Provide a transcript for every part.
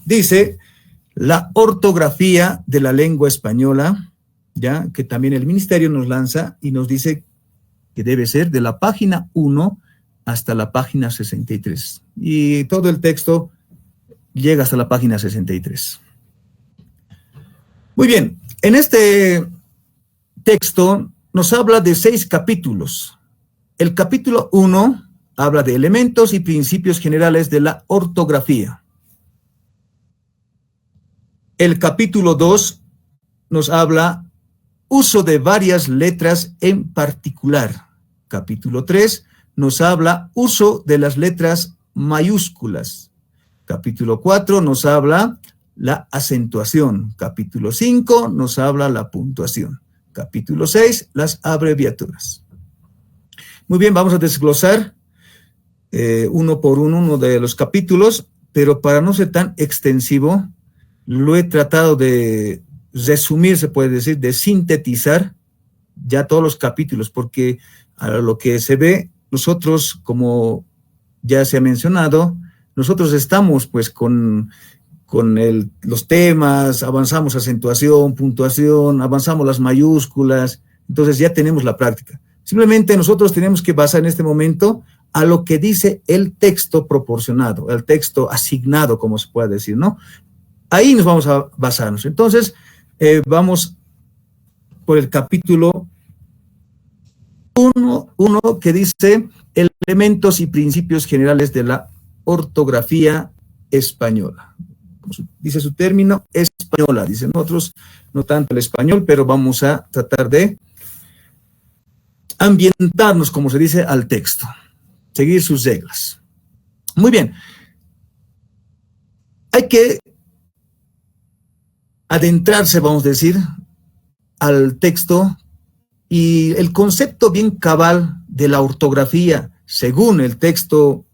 Dice la ortografía de la lengua española, ya que también el ministerio nos lanza y nos dice que debe ser de la página 1 hasta la página 63. Y todo el texto llega hasta la página 63. Muy bien, en este texto nos habla de 6 capítulos. El capítulo 1 habla de elementos y principios generales de la ortografía. El capítulo 2 nos habla uso de varias letras en particular. Capítulo 3 nos habla uso de las letras mayúsculas. Capítulo 4 nos habla la acentuación. Capítulo 5 nos habla la puntuación. Capítulo 6, las abreviaturas. Muy bien, vamos a desglosar uno por uno de los capítulos, pero para no ser tan extensivo, lo he tratado de resumir, se puede decir, de sintetizar ya todos los capítulos, porque a lo que se ve, nosotros, como ya se ha mencionado, nosotros estamos pues con los temas, avanzamos acentuación, puntuación, avanzamos las mayúsculas, entonces ya tenemos la práctica. Simplemente nosotros tenemos que basar en este momento a lo que dice el texto proporcionado, el texto asignado, como se puede decir, ¿no? Ahí nos vamos a basarnos. Entonces, vamos por el capítulo 1 que dice elementos y principios generales de la ortografía española. Dice su término, española, dicen otros, no tanto el español, pero vamos a tratar de ambientarnos, como se dice, al texto, seguir sus reglas. Muy bien. Hay que adentrarse, vamos a decir, al texto, y el concepto bien cabal de la ortografía, según el texto,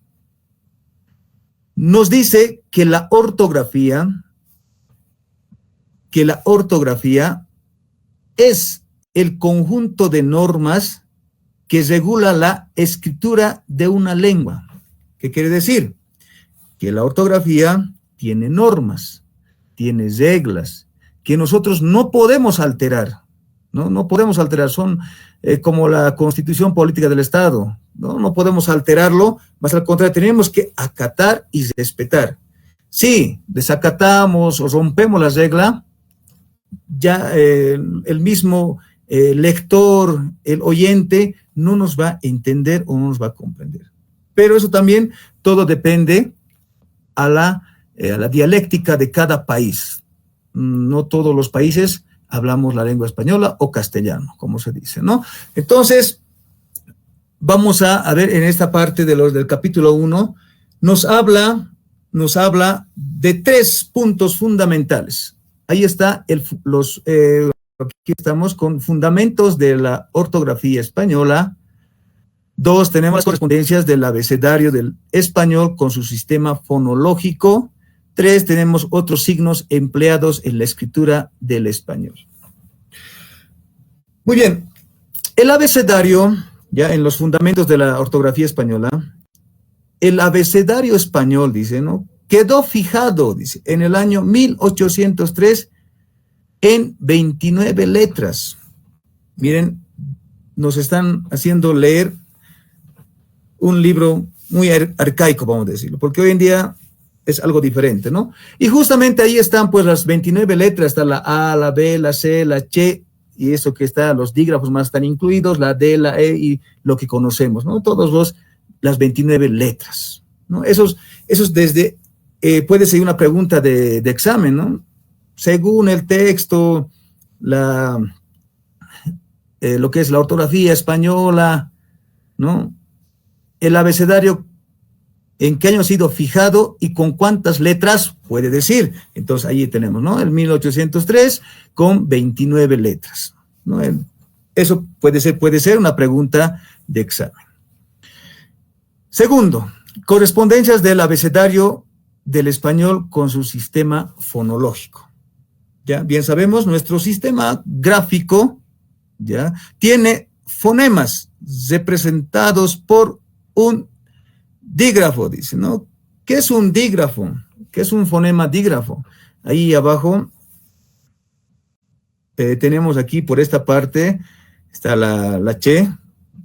nos dice que la ortografía es el conjunto de normas que regula la escritura de una lengua. ¿Qué quiere decir? Que la ortografía tiene normas, tiene reglas, que nosotros no podemos alterar, ¿no? No podemos alterar, son como la Constitución Política del Estado, no podemos alterarlo, más al contrario, tenemos que acatar y respetar. Si desacatamos o rompemos la regla, ya el mismo lector, el oyente, no nos va a entender o no nos va a comprender. Pero eso también todo depende a la dialéctica de cada país. No todos los países hablamos la lengua española o castellano, como se dice, ¿no? Entonces, vamos a ver en esta parte del capítulo 1, nos habla de 3 puntos fundamentales. Ahí está aquí estamos con fundamentos de la ortografía española. 2, tenemos las correspondencias del abecedario del español con su sistema fonológico. 3, tenemos otros signos empleados en la escritura del español. Muy bien, el abecedario, ya en los fundamentos de la ortografía española, el abecedario español, dice, ¿no? Quedó fijado, dice, en el año 1803 en 29 letras. Miren, nos están haciendo leer un libro muy arcaico, vamos a decirlo, porque hoy en día es algo diferente, ¿no? Y justamente ahí están pues las 29 letras, está la A, la B, la C, la Ch, y eso que está, los dígrafos más están incluidos, la D, la E y lo que conocemos, ¿no? Las 29 letras, ¿no? Esos desde, puede ser una pregunta de examen, ¿no? Según el texto, lo que es la ortografía española, ¿no? El abecedario, ¿en qué año ha sido fijado y con cuántas letras puede decir? Entonces, ahí tenemos, ¿no? El 1803 con 29 letras, ¿no? Eso puede ser una pregunta de examen. Segundo, correspondencias del abecedario del español con su sistema fonológico. Ya bien sabemos, nuestro sistema gráfico, ya, tiene fonemas representados por un dígrafo, dice, ¿no? ¿Qué es un dígrafo? ¿Qué es un fonema dígrafo? Ahí abajo tenemos aquí por esta parte, está la che,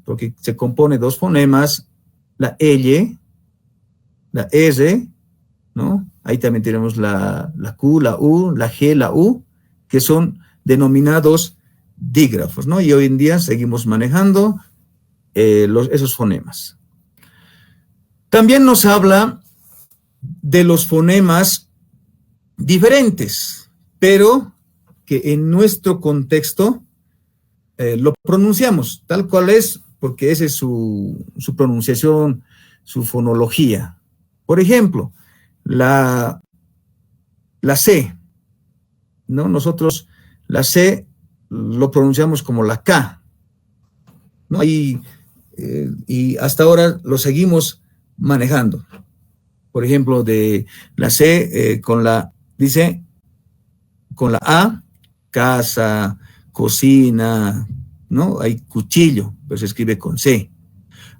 porque se compone dos fonemas, la L, la R, ¿no? Ahí también tenemos la Q, la U, la G, la U, que son denominados dígrafos, ¿no? Y hoy en día seguimos manejando esos fonemas. También nos habla de los fonemas diferentes, pero que en nuestro contexto lo pronunciamos tal cual es, porque esa es su pronunciación, su fonología. Por ejemplo, la C, ¿no? Nosotros la C lo pronunciamos como la K, ¿no? Y hasta ahora lo seguimos manejando. Por ejemplo, de la C dice con la A, casa, cocina, ¿no? Hay cuchillo, pero se escribe con C.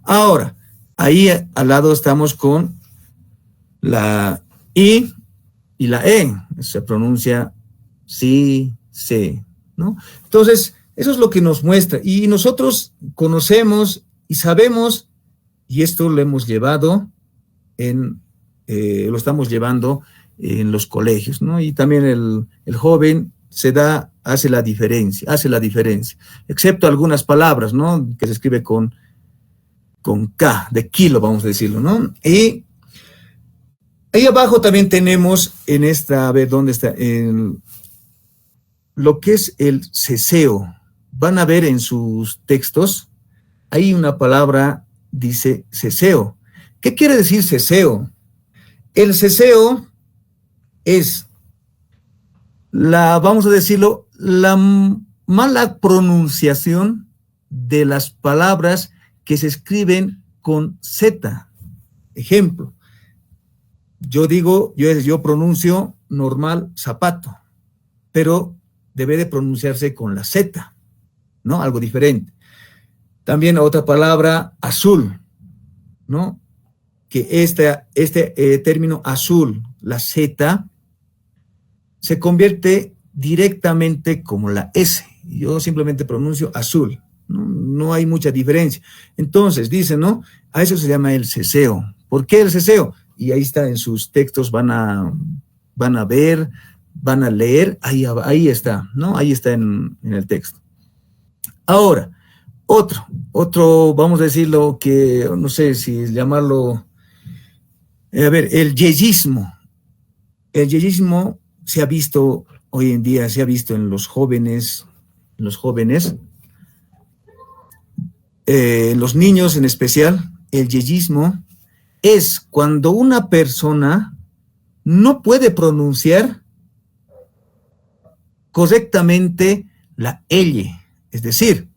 Ahora, ahí al lado estamos con la I y la E, se pronuncia sí, C, ¿no? Entonces, eso es lo que nos muestra. Y nosotros conocemos y sabemos, y esto lo hemos llevado lo estamos llevando en los colegios, ¿no? Y también el joven hace la diferencia, excepto algunas palabras, ¿no? Que se escribe con K, de kilo, vamos a decirlo, ¿no? Y ahí abajo también tenemos a ver, ¿dónde está? Lo que es el ceseo. Van a ver en sus textos, hay una palabra, dice ceseo. ¿Qué quiere decir ceseo? El ceseo es vamos a decirlo, la mala pronunciación de las palabras que se escriben con Z. Ejemplo, yo pronuncio normal zapato, pero debe de pronunciarse con la Z, ¿no? Algo diferente. También otra palabra, azul, ¿no? Que este término azul, la Z, se convierte directamente como la S. Yo simplemente pronuncio azul, ¿no? No hay mucha diferencia. Entonces, dice, ¿no? A eso se llama el ceseo. ¿Por qué el ceseo? Y ahí está en sus textos, van a ver, van a leer, ahí está, ¿no? Ahí está en el texto. Ahora, otro, vamos a decirlo que, no sé si llamarlo, a ver, el yeyismo. El yeyismo se ha visto hoy en día, en los jóvenes, en los niños en especial. El yeyismo es cuando una persona no puede pronunciar correctamente la L, es decir,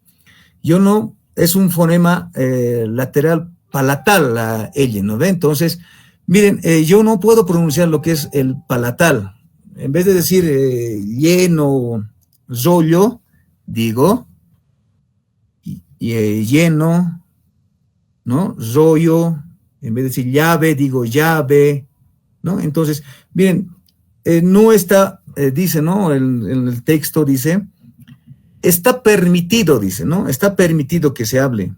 es un fonema lateral palatal, la L, ¿no ve? Entonces, miren, yo no puedo pronunciar lo que es el palatal. En vez de decir lleno, rollo, digo lleno, ¿no? Rollo. En vez de decir llave, digo llave, ¿no? Entonces, miren, no está, dice, ¿no? En el texto dice, está permitido, dice, ¿no? Está permitido que se hable,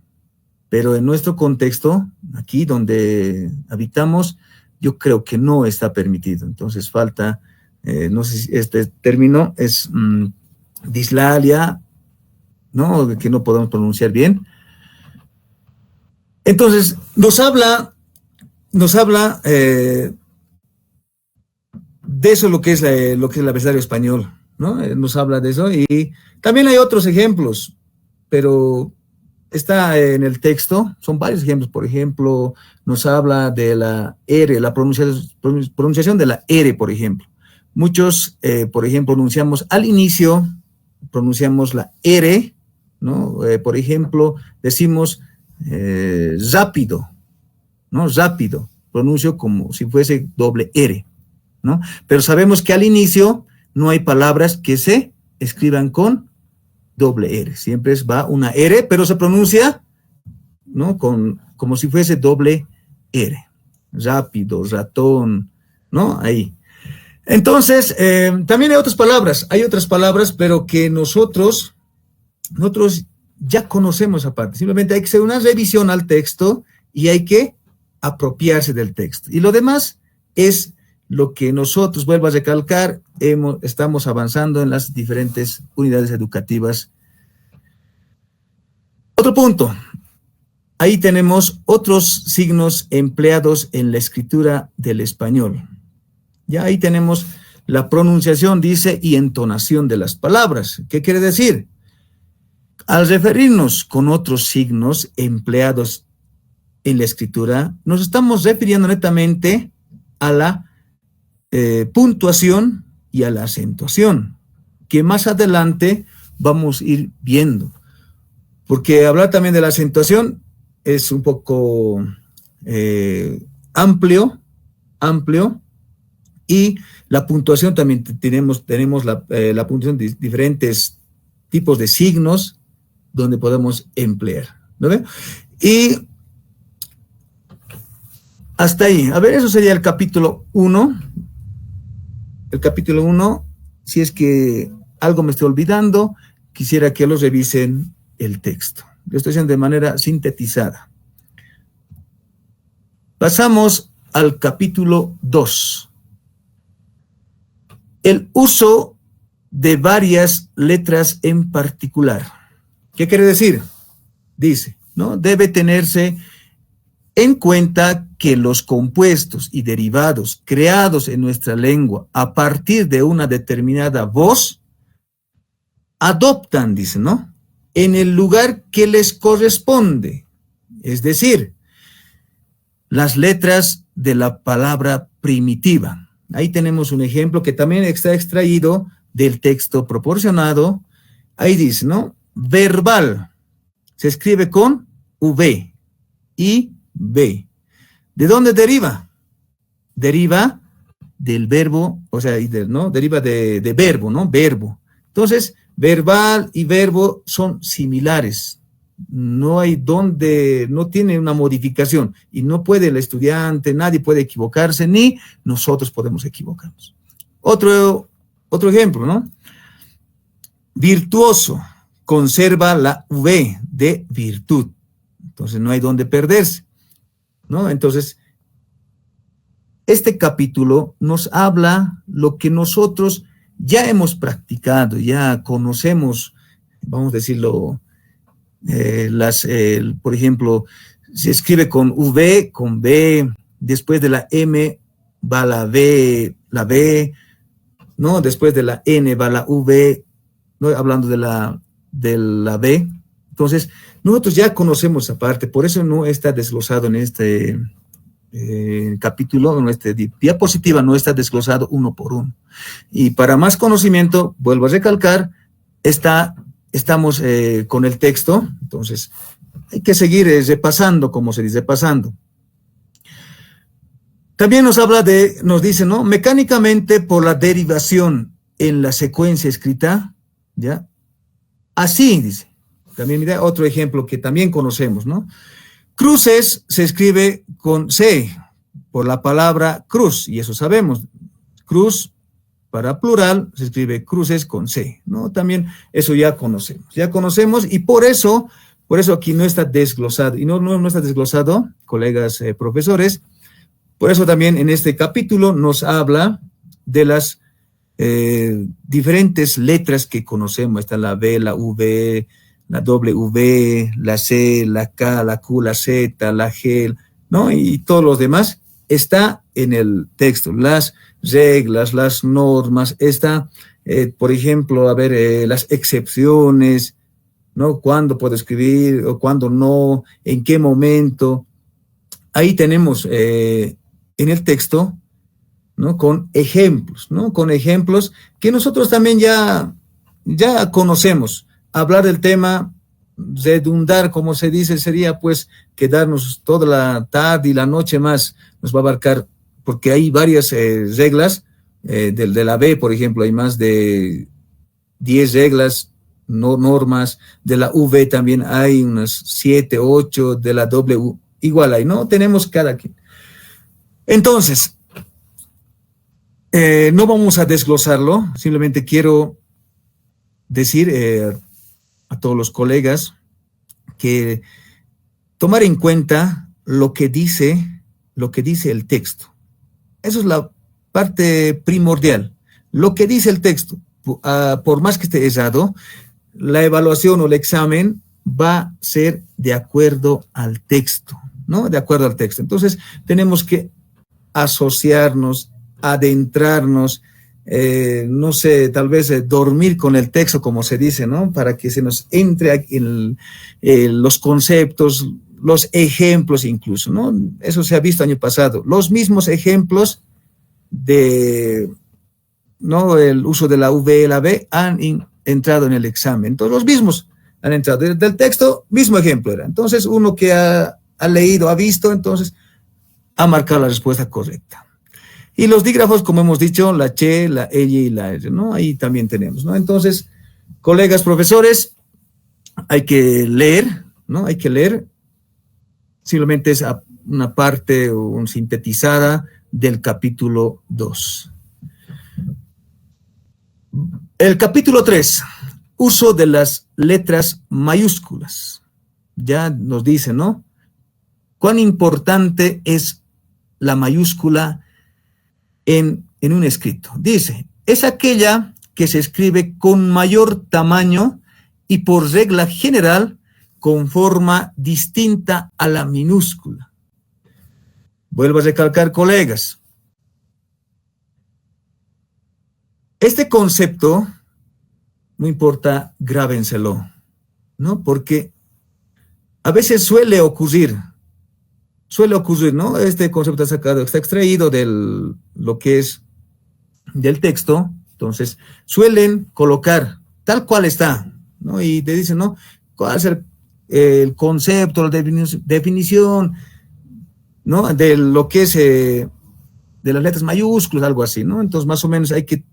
pero en nuestro contexto, aquí donde habitamos, yo creo que no está permitido. Entonces falta, no sé si este término es dislalia, ¿no? Que no podemos pronunciar bien. Entonces, nos habla de eso, lo que es el abecedario español, ¿no? Nos habla de eso, y también hay otros ejemplos, pero está en el texto, son varios ejemplos. Por ejemplo, nos habla de la R, la pronunciación de la R, por ejemplo. Muchos, por ejemplo, al inicio, pronunciamos la R, ¿no? Por ejemplo, decimos rápido, ¿no? Rápido, pronuncio como si fuese doble R, ¿no? Pero sabemos que al inicio no hay palabras que se escriban con doble R, siempre va una R, pero se pronuncia, ¿no? Como si fuese doble R. Rápido, ratón, ¿no? Ahí. Entonces, también hay otras palabras, pero que nosotros ya conocemos aparte. Simplemente hay que hacer una revisión al texto y hay que apropiarse del texto. Y lo demás es lo que nosotros, vuelvo a recalcar, estamos avanzando en las diferentes unidades educativas. Otro punto. Ahí tenemos otros signos empleados en la escritura del español. Ya ahí tenemos la pronunciación, dice, y entonación de las palabras. ¿Qué quiere decir? Al referirnos con otros signos empleados en la escritura, nos estamos refiriendo netamente a la puntuación y a la acentuación, que más adelante vamos a ir viendo. Porque hablar también de la acentuación es un poco amplio, y la puntuación también tenemos la puntuación de diferentes tipos de signos donde podemos emplear, ¿no ve? Y hasta ahí. A ver, eso sería el capítulo 1. El capítulo 1, si es que algo me estoy olvidando, quisiera que lo revisen el texto. Lo estoy haciendo de manera sintetizada. Pasamos al capítulo 2. El uso de varias letras en particular. ¿Qué quiere decir? Dice, ¿no? Debe tenerse en cuenta que los compuestos y derivados creados en nuestra lengua a partir de una determinada voz adoptan, dice, ¿no?, en el lugar que les corresponde, es decir, las letras de la palabra primitiva. Ahí tenemos un ejemplo que también está extraído del texto proporcionado. Ahí dice, ¿no? Verbal se escribe con V y B. ¿De dónde deriva? Deriva del verbo, o sea, ¿no? Deriva de verbo, ¿no? Verbo. Entonces, verbal y verbo son similares. No hay donde, no tiene una modificación. Y no puede el estudiante, nadie puede equivocarse, ni nosotros podemos equivocarnos. Otro ejemplo, ¿no? Virtuoso conserva la V de virtud. Entonces, no hay donde perderse, ¿no? Entonces, este capítulo nos habla lo que nosotros ya hemos practicado, ya conocemos, vamos a decirlo, por ejemplo, se escribe con V, con B, después de la M va la B, ¿no? Después de la N va la V, ¿no? Hablando de la B. Entonces, nosotros ya conocemos esa parte, por eso no está desglosado en este capítulo, en esta diapositiva, no está desglosado uno por uno. Y para más conocimiento, vuelvo a recalcar, estamos con el texto, entonces hay que seguir repasando, como se dice, repasando. También nos dice, ¿no? Mecánicamente por la derivación en la secuencia escrita, ¿ya? Así, dice. También mira otro ejemplo que también conocemos, ¿no? Cruces se escribe con C, por la palabra cruz, y eso sabemos. Cruz, para plural, se escribe cruces con C, ¿no? También eso ya conocemos, y por eso aquí no está desglosado, y no está desglosado, colegas profesores, por eso también en este capítulo nos habla de las diferentes letras que conocemos. Está la B, la V, la W, la C, la K, la Q, la Z, la G, ¿no? Y todos los demás está en el texto. Las reglas, las normas, está, por ejemplo, a ver, las excepciones, ¿no? ¿Cuándo puedo escribir o cuándo no? ¿En qué momento? Ahí tenemos en el texto, ¿no? Con ejemplos, ¿no? Con ejemplos que nosotros también ya conocemos. Hablar del tema, redundar, como se dice, sería pues quedarnos toda la tarde y la noche más, nos va a abarcar, porque hay varias reglas, de la B, por ejemplo, hay más de 10 reglas, normas, de la V también hay unas 7, 8, de la W igual hay, ¿no? Tenemos cada quien. Entonces, No vamos a desglosarlo, simplemente quiero decir a todos los colegas que tomar en cuenta lo que dice el texto. Eso es la parte primordial. Lo que dice el texto, por más que esté errado, la evaluación o el examen va a ser de acuerdo al texto, ¿no? De acuerdo al texto. Entonces, tenemos que asociarnos, adentrarnos, no sé, tal vez dormir con el texto, como se dice, ¿no? Para que se nos entre en los conceptos, los ejemplos incluso, ¿no? Eso se ha visto año pasado. Los mismos ejemplos de, ¿no? El uso de la V y la B han entrado en el examen. Entonces, los mismos han entrado. Del texto, mismo ejemplo era. Entonces, uno que ha leído, ha visto, entonces, ha marcado la respuesta correcta. Y los dígrafos, como hemos dicho, la che, la ella y la r, ¿no? Ahí también tenemos, ¿no? Entonces, colegas, profesores, hay que leer, ¿no? Hay que leer. Simplemente es una parte o un sintetizada del capítulo 2. El capítulo 3, uso de las letras mayúsculas. Ya nos dice, ¿no? Cuán importante es la mayúscula en un escrito. Dice, es aquella que se escribe con mayor tamaño y por regla general con forma distinta a la minúscula. Vuelvo a recalcar, colegas. Este concepto, no importa, grábenselo, ¿no? Porque a veces suele ocurrir, ¿no? Este concepto está extraído de lo que es del texto, entonces suelen colocar tal cual está, ¿no? Y te dicen, ¿no? ¿Cuál es el concepto, la definición, ¿no? De lo que es de las letras mayúsculas, algo así, ¿no? Entonces, más o menos hay que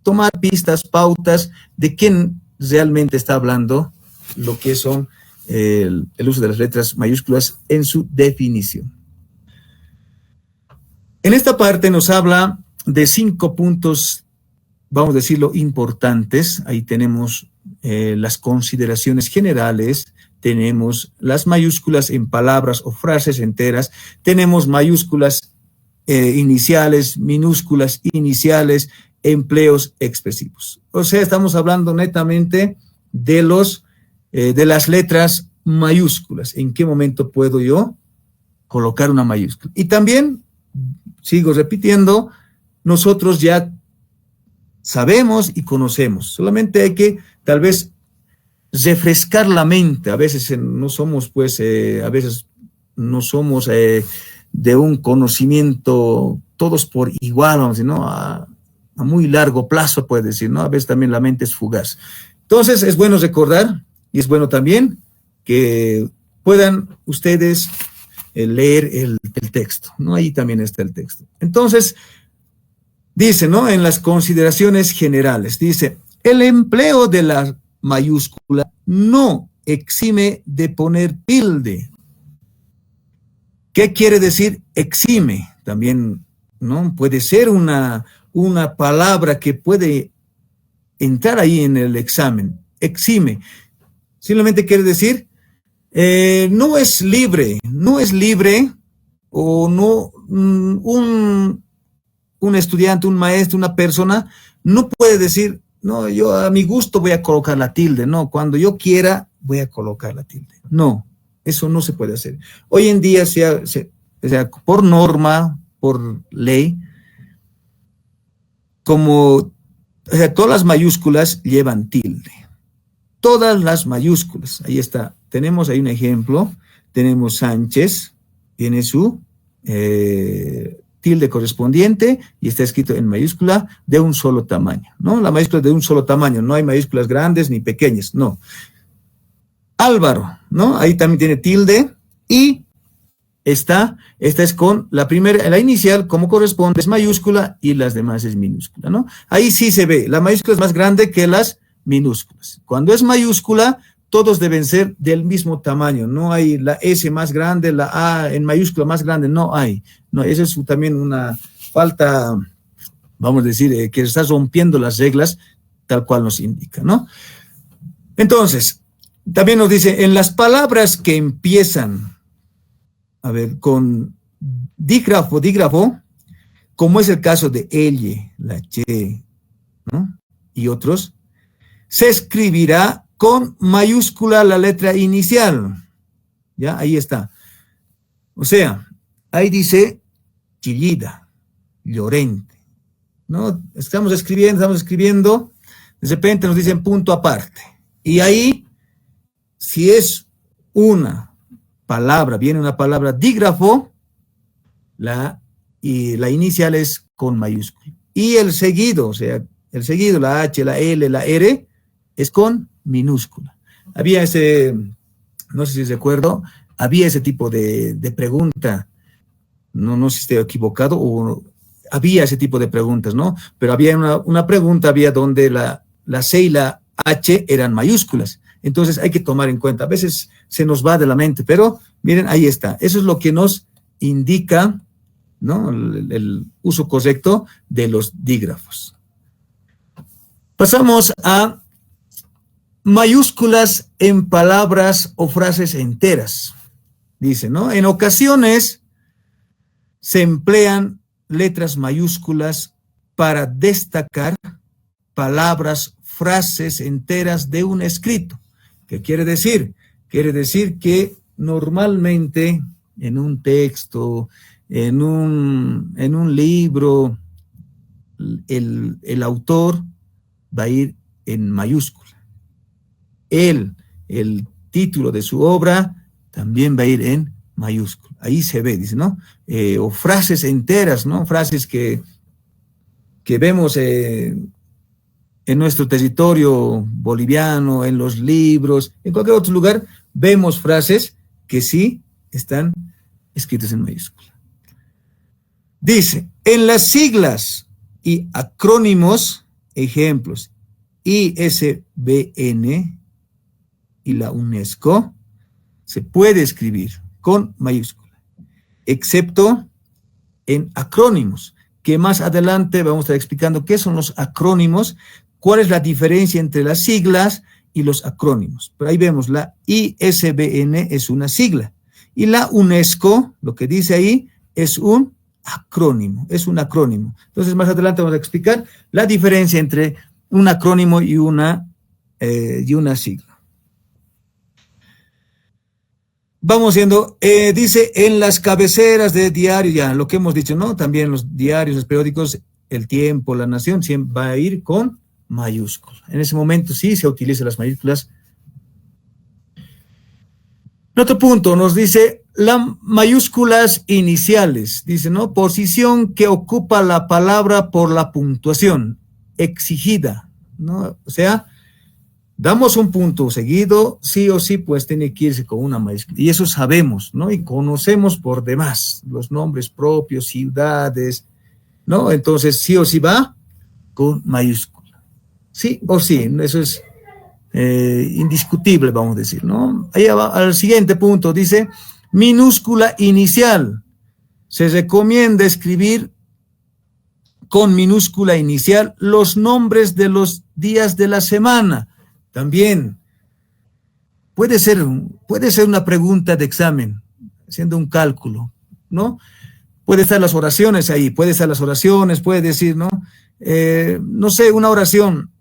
tomar pistas, pautas de quién realmente está hablando lo que son el uso de las letras mayúsculas en su definición. En esta parte nos habla de 5 puntos, vamos a decirlo, importantes. Ahí tenemos las consideraciones generales, tenemos las mayúsculas en palabras o frases enteras, tenemos mayúsculas iniciales, minúsculas iniciales, empleos expresivos. O sea, estamos hablando netamente de las letras mayúsculas. ¿En qué momento puedo yo colocar una mayúscula? Y también, sigo repitiendo, nosotros ya sabemos y conocemos. Solamente hay que, tal vez, refrescar la mente. A veces no somos, pues, de un conocimiento todos por igual, vamos a decir, ¿no? A muy largo plazo, puede decir, ¿no? A veces también la mente es fugaz. Entonces, es bueno recordar y es bueno también que puedan ustedes leer el texto, ¿no? Ahí también está el texto. Entonces, dice, ¿no? En las consideraciones generales, dice, el empleo de la mayúscula no exime de poner tilde. ¿Qué quiere decir exime? También, ¿no? Puede ser una palabra que puede entrar ahí en el examen. Exime. Simplemente quiere decir, no es libre o no, un estudiante, un maestro, una persona, no puede decir, no, yo a mi gusto voy a colocar la tilde, no, cuando yo quiera voy a colocar la tilde. No, eso no se puede hacer. Hoy en día, sea por norma, por ley, como todas las mayúsculas llevan tilde. Todas las mayúsculas, ahí está. Tenemos ahí un ejemplo, tenemos Sánchez, tiene su tilde correspondiente y está escrito en mayúscula de un solo tamaño, ¿no? La mayúscula de un solo tamaño, no hay mayúsculas grandes ni pequeñas, no. Álvaro, ¿no? Ahí también tiene tilde y esta es con la primera, la inicial, como corresponde, es mayúscula y las demás es minúscula, ¿no? Ahí sí se ve, la mayúscula es más grande que las minúsculas. Cuando es mayúscula, todos deben ser del mismo tamaño, no hay la S más grande, la A en mayúscula más grande, no hay. No, eso es también una falta vamos a decir, que está rompiendo las reglas tal cual nos indica, ¿no? Entonces, también nos dice, en las palabras que empiezan, a ver, con dígrafo, como es el caso de elle, la che, ¿no? Y otros, se escribirá con mayúscula la letra inicial. ¿Ya? Ahí está. O sea, ahí dice Chillida, Llorente, ¿no? Estamos escribiendo, de repente nos dicen punto aparte. Y ahí, si es una palabra, viene una palabra dígrafo, la inicial es con mayúscula. Y el seguido, o sea, el seguido, la H, la L, la R, es con minúscula. Había ese, no sé si recuerdo, había ese tipo de pregunta, no sé si estoy equivocado, o había ese tipo de preguntas, ¿no? Pero había una pregunta, había donde la C y la H eran mayúsculas. Entonces hay que tomar en cuenta, a veces se nos va de la mente, pero miren, ahí está. Eso es lo que nos indica, ¿no? El uso correcto de los dígrafos. Pasamos a mayúsculas en palabras o frases enteras. Dice, ¿no? En ocasiones se emplean letras mayúsculas para destacar palabras, frases enteras de un escrito. ¿Qué quiere decir? Quiere decir que normalmente en un texto, en un libro, el autor va a ir en mayúscula. El título de su obra también va a ir en mayúscula. Ahí se ve, dice, ¿no? O frases enteras, ¿no? Frases que vemos en nuestro territorio boliviano, en los libros, en cualquier otro lugar, vemos frases que sí están escritas en mayúscula. Dice, en las siglas y acrónimos, ejemplos, ISBN y la UNESCO, se puede escribir con mayúscula, excepto en acrónimos, que más adelante vamos a estar explicando qué son los acrónimos, cuál es la diferencia entre las siglas y los acrónimos. Pero ahí vemos, la ISBN es una sigla, y la UNESCO, lo que dice ahí, es un acrónimo, Entonces, más adelante vamos a explicar la diferencia entre un acrónimo y una sigla. Vamos viendo, dice, en las cabeceras de diario, ya lo que hemos dicho, ¿no? También los diarios, los periódicos, El Tiempo, La Nación, siempre va a ir con mayúscula. En ese momento sí se utilizan las mayúsculas. En otro punto nos dice, las mayúsculas iniciales, dice, ¿no? Posición que ocupa la palabra por la puntuación exigida, ¿no? O sea, damos un punto seguido, sí o sí, pues tiene que irse con una mayúscula. Y eso sabemos, ¿no? Y conocemos por demás los nombres propios, ciudades, ¿no? Entonces, sí o sí va con mayúscula. Sí o sí, eso es indiscutible, vamos a decir, ¿no? Ahí va al siguiente punto, dice, minúscula inicial. Se recomienda escribir con minúscula inicial los nombres de los días de la semana. También puede ser una pregunta de examen, haciendo un cálculo, ¿no? Puede estar las oraciones ahí, puede decir, ¿no? No sé, una oración.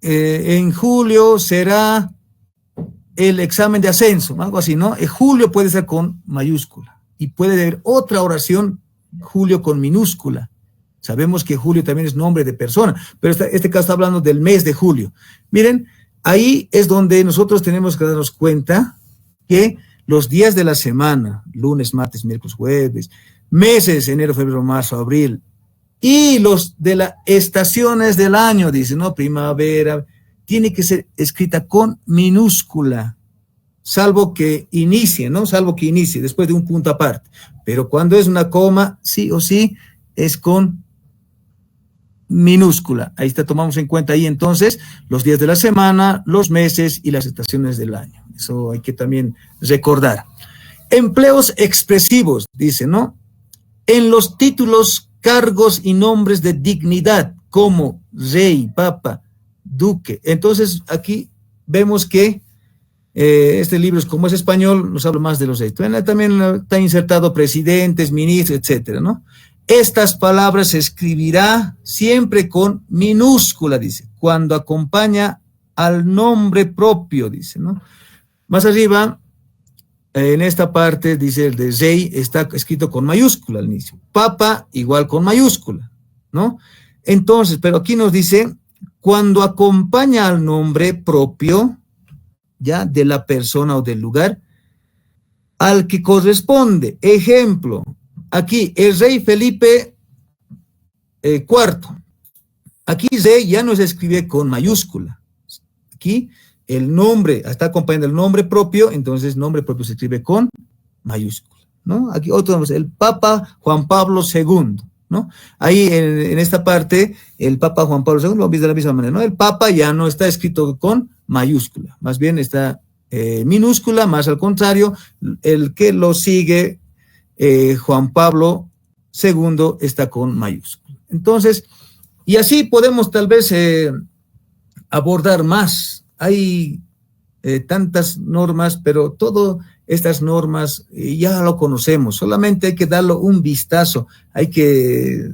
En julio será el examen de ascenso, algo así, ¿no? Julio puede ser con mayúscula y puede haber otra oración, julio con minúscula. Sabemos que julio también es nombre de persona, pero este caso está hablando del mes de julio. Miren, ahí es donde nosotros tenemos que darnos cuenta que los días de la semana, lunes, martes, miércoles, jueves, meses, enero, febrero, marzo, abril, y los de las estaciones del año, dice, ¿no? Primavera, tiene que ser escrita con minúscula, salvo que inicie, ¿no? Salvo que inicie después de un punto aparte. Pero cuando es una coma, sí o sí, es con minúscula. Ahí está, tomamos en cuenta ahí entonces los días de la semana, los meses y las estaciones del año. Eso hay que también recordar. Empleos expresivos, dice, ¿no? En los títulos cargos y nombres de dignidad, como rey, papa, duque. Entonces, aquí vemos que este libro, como es español, nos habla más de los reyes. También está insertado presidentes, ministros, etcétera, ¿no? Estas palabras se escribirá siempre con minúscula, dice, cuando acompaña al nombre propio, dice, ¿no? Más arriba, en esta parte, dice, el de rey está escrito con mayúscula al inicio. Papa, igual con mayúscula, ¿no? Entonces, pero aquí nos dice, cuando acompaña al nombre propio, ya, de la persona o del lugar, al que corresponde. Ejemplo, aquí, el rey Felipe IV. Aquí rey ya no se escribe con mayúscula. Aquí el nombre, está acompañando el nombre propio, entonces nombre propio se escribe con mayúscula, ¿no? Aquí otro, el Papa Juan Pablo II, ¿no? Ahí en esta parte, el Papa Juan Pablo II lo viste de la misma manera, ¿no? El Papa ya no está escrito con mayúscula, más bien está minúscula, más al contrario, el que lo sigue, Juan Pablo II, está con mayúscula. Entonces, y así podemos tal vez abordar más. Hay tantas normas, pero todas estas normas ya lo conocemos, solamente hay que darle un vistazo, hay que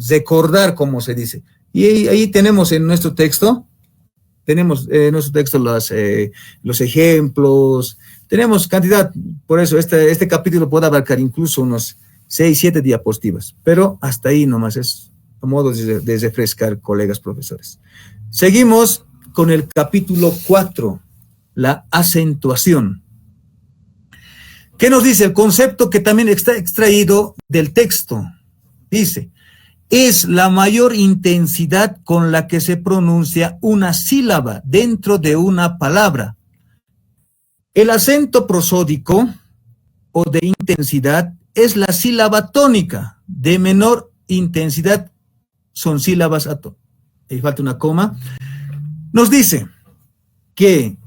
recordar, como se dice. Y ahí tenemos en nuestro texto, los ejemplos, tenemos cantidad, por eso este capítulo puede abarcar incluso unos 6, 7 diapositivas, pero hasta ahí nomás es a modo de refrescar, colegas profesores. Seguimos con el capítulo 4, la acentuación. ¿Qué nos dice? El concepto que también está extraído del texto. Dice, es la mayor intensidad con la que se pronuncia una sílaba dentro de una palabra. El acento prosódico o de intensidad es la sílaba tónica. De menor intensidad son sílabas atónicas. Ahí falta una coma. Nos dice que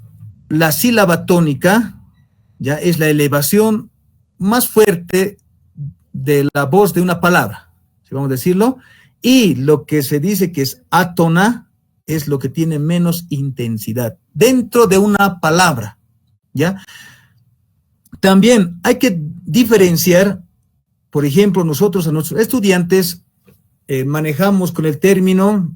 la sílaba tónica ya es la elevación más fuerte de la voz de una palabra, si vamos a decirlo, y lo que se dice que es átona es lo que tiene menos intensidad dentro de una palabra, ¿ya? También hay que diferenciar, por ejemplo, nosotros a nuestros estudiantes manejamos con el término,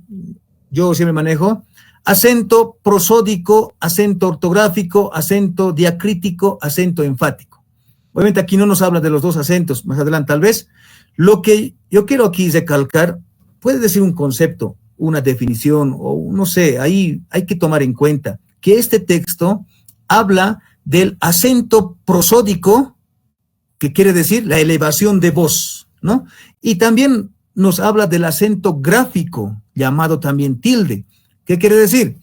yo siempre manejo, acento prosódico, acento ortográfico, acento diacrítico, acento enfático. Obviamente aquí no nos habla de los dos acentos, más adelante tal vez. Lo que yo quiero aquí recalcar, puede decir un concepto, una definición, o no sé, ahí hay que tomar en cuenta que este texto habla del acento prosódico, que quiere decir la elevación de voz, ¿no? Y también nos habla del acento gráfico, llamado también tilde. ¿Qué quiere decir?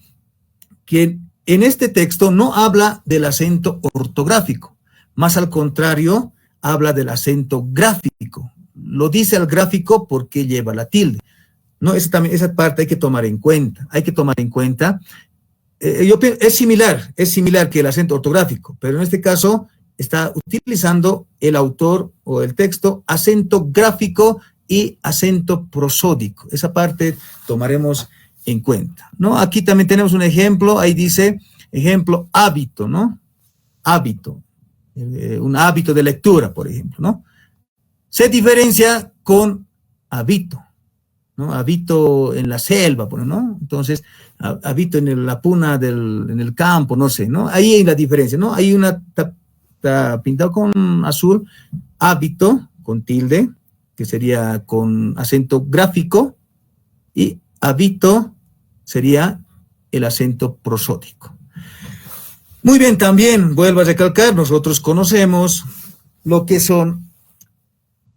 Que en este texto no habla del acento ortográfico, más al contrario, habla del acento gráfico. Lo dice al gráfico porque lleva la tilde. No, esa parte hay que tomar en cuenta. Hay que tomar en cuenta. Es similar que el acento ortográfico, pero en este caso está utilizando el autor o el texto acento gráfico y acento prosódico. Esa parte tomaremos en cuenta, ¿no? Aquí también tenemos un ejemplo, ahí dice, ejemplo, hábito, ¿no? Hábito, un hábito de lectura, por ejemplo, ¿no? Se diferencia con habito, ¿no? Habito en la selva, ¿no? Entonces, habito en la puna en el campo, no sé, ¿no? Ahí hay la diferencia, ¿no? Hay una, está pintado con azul, hábito, con tilde, que sería con acento gráfico, y habito sería el acento prosódico. Muy bien, también vuelvo a recalcar, nosotros conocemos lo que son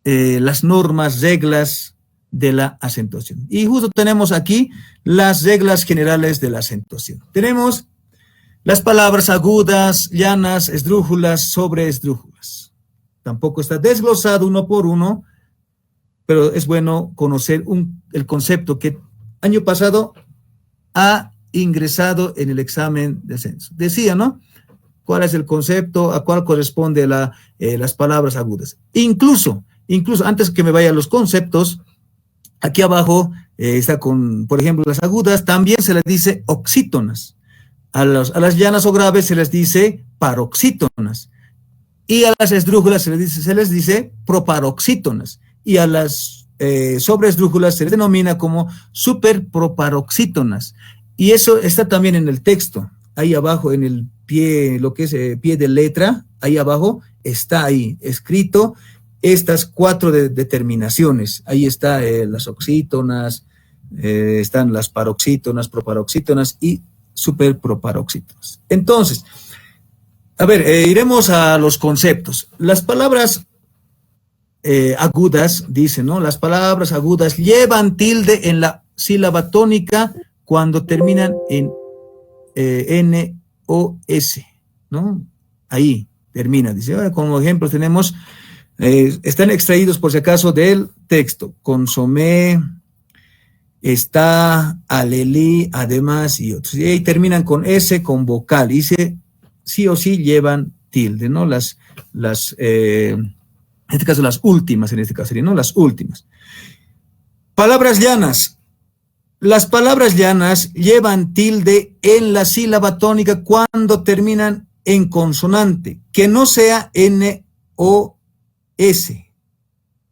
las normas, reglas de la acentuación. Y justo tenemos aquí las reglas generales de la acentuación. Tenemos las palabras agudas, llanas, esdrújulas, sobreesdrújulas. Tampoco está desglosado uno por uno, pero es bueno conocer el concepto que año pasado ha ingresado en el examen de censo. Decía, ¿no? ¿Cuál es el concepto? ¿A cuál corresponde las palabras agudas? Incluso, antes que me vaya a los conceptos, Aquí abajo está con, por ejemplo, las agudas, también se les dice oxítonas. A las llanas o graves se les dice paroxítonas. Y a las esdrújulas se les dice proparoxítonas. Y a las sobreesdrújulas se les denomina como superproparoxítonas. Y eso está también en el texto. Ahí abajo en el pie, lo que es pie de letra, ahí abajo está ahí escrito estas 4 determinaciones. Ahí está las oxítonas, están las paroxítonas, proparoxítonas y superproparoxítonas. Entonces, a ver, iremos a los conceptos. Las palabras agudas, dice, ¿no? Las palabras agudas llevan tilde en la sílaba tónica cuando terminan en N o S, ¿no? Ahí termina, dice. Como ejemplo tenemos, están extraídos por si acaso del texto, consomé, está, alelí, además y otros. Y ahí terminan con S, con vocal, dice, sí o sí llevan tilde, ¿no? En este caso las últimas, en este caso serían, ¿no? Las últimas. Palabras llanas. Las palabras llanas llevan tilde en la sílaba tónica cuando terminan en consonante, que no sea N o S,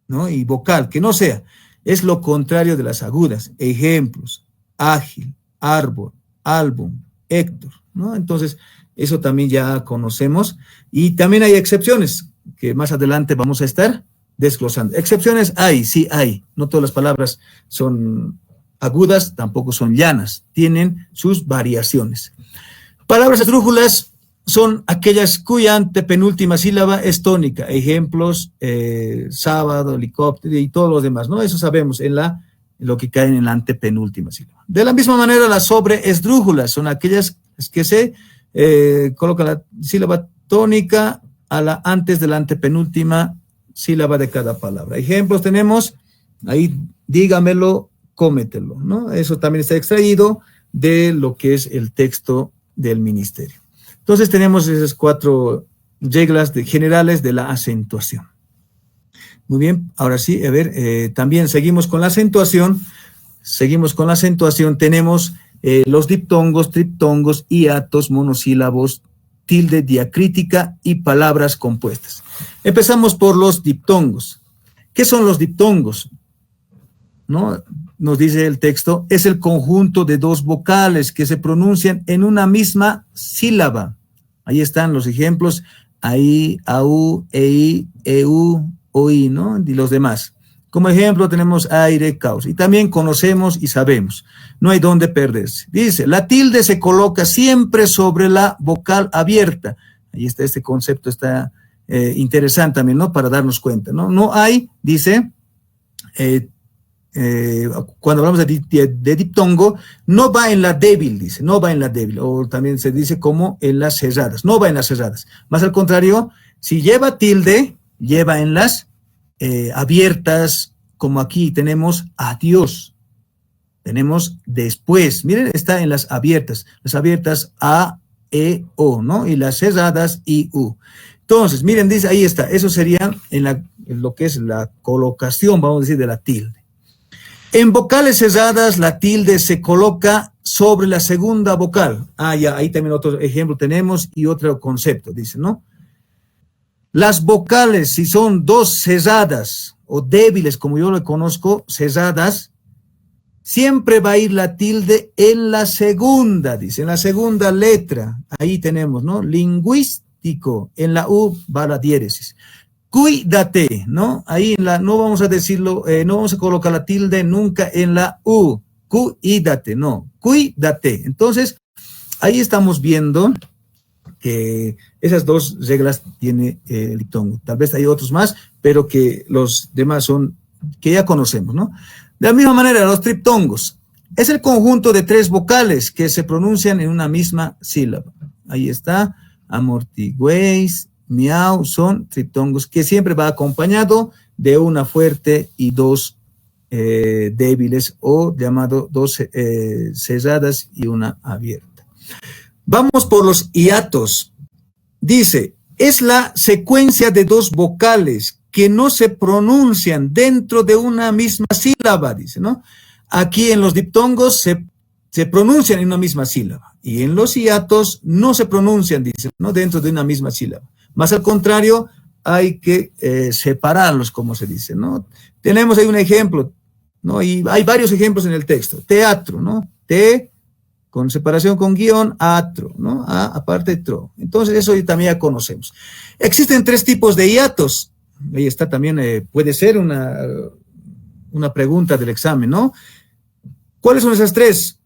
¿no? Y vocal, que no sea. Es lo contrario de las agudas. Ejemplos: ágil, árbol, álbum, Héctor, ¿no? Entonces, eso también ya conocemos. Y también hay excepciones, que más adelante vamos a estar desglosando. Excepciones hay, sí hay. No todas las palabras son agudas, tampoco son llanas. Tienen sus variaciones. Palabras esdrújulas son aquellas cuya antepenúltima sílaba es tónica. Ejemplos: sábado, helicóptero y todos los demás, ¿no? Eso sabemos en lo que caen en la antepenúltima sílaba. De la misma manera, las sobreesdrújulas son aquellas que se coloca la sílaba tónica antes de la antepenúltima sílaba de cada palabra. Ejemplos tenemos, ahí dígamelo, cómetelo, ¿no? Eso también está extraído de lo que es el texto del ministerio. Entonces tenemos esas 4 reglas generales de la acentuación. Muy bien, ahora sí, a ver, también seguimos con la acentuación. Tenemos los diptongos, triptongos, hiatos, monosílabos, tilde diacrítica y palabras compuestas. Empezamos por los diptongos. ¿Qué son los diptongos? ¿No? Nos dice el texto, es el conjunto de 2 vocales que se pronuncian en una misma sílaba. Ahí están los ejemplos: ahí, au, ei, eu, oí, ¿no? Y los demás. Como ejemplo tenemos aire, caos. Y también conocemos y sabemos. No hay dónde perderse. Dice, la tilde se coloca siempre sobre la vocal abierta. Ahí está, este concepto está interesante también, ¿no? Para darnos cuenta, ¿no? No hay, dice, cuando hablamos de diptongo, no va en la débil, dice, no va en la débil, o también se dice como en las cerradas, no va en las cerradas. Más al contrario, si lleva tilde, lleva en las abiertas, como aquí tenemos adiós, tenemos después, miren, está en las abiertas A, E, O, ¿no? Y las cerradas I, U. Entonces, miren, dice, ahí está, eso sería en lo que es la colocación, vamos a decir, de la tilde. En vocales cerradas, la tilde se coloca sobre la segunda vocal. Ya, ahí también otro ejemplo tenemos y otro concepto, dice, ¿no? Las vocales, si son 2 cerradas o débiles, como yo lo conozco, cerradas, siempre va a ir la tilde en la segunda, dice, en la segunda letra. Ahí tenemos, ¿no? Lingüístico, en la U va la diéresis. Cuídate, ¿no? Ahí no vamos a decirlo, no vamos a colocar la tilde nunca en la U. Cuídate, no, cuídate. Entonces, ahí estamos viendo que esas 2 reglas tiene el diptongo. Tal vez hay otros más, pero que los demás son, que ya conocemos, ¿no? De la misma manera, los triptongos. Es el conjunto de 3 vocales que se pronuncian en una misma sílaba. Ahí está, amortigüéis, miau, son triptongos, que siempre va acompañado de una fuerte y 2 débiles, o llamado 2 cerradas y una abierta. Vamos por los hiatos. Dice, es la secuencia de 2 vocales que no se pronuncian dentro de una misma sílaba, dice, ¿no? Aquí en los diptongos se pronuncian en una misma sílaba y en los hiatos no se pronuncian, dice, ¿no? Dentro de una misma sílaba. Más al contrario, hay que separarlos, como se dice, ¿no? Tenemos ahí un ejemplo, ¿no? Y hay varios ejemplos en el texto. Teatro, ¿no? Te, con separación con guión, atro, ¿no? A, aparte, tro. Entonces, eso también ya conocemos. Existen 3 tipos de hiatos. Ahí está también, puede ser una pregunta del examen, ¿no? ¿Cuáles son esas 3?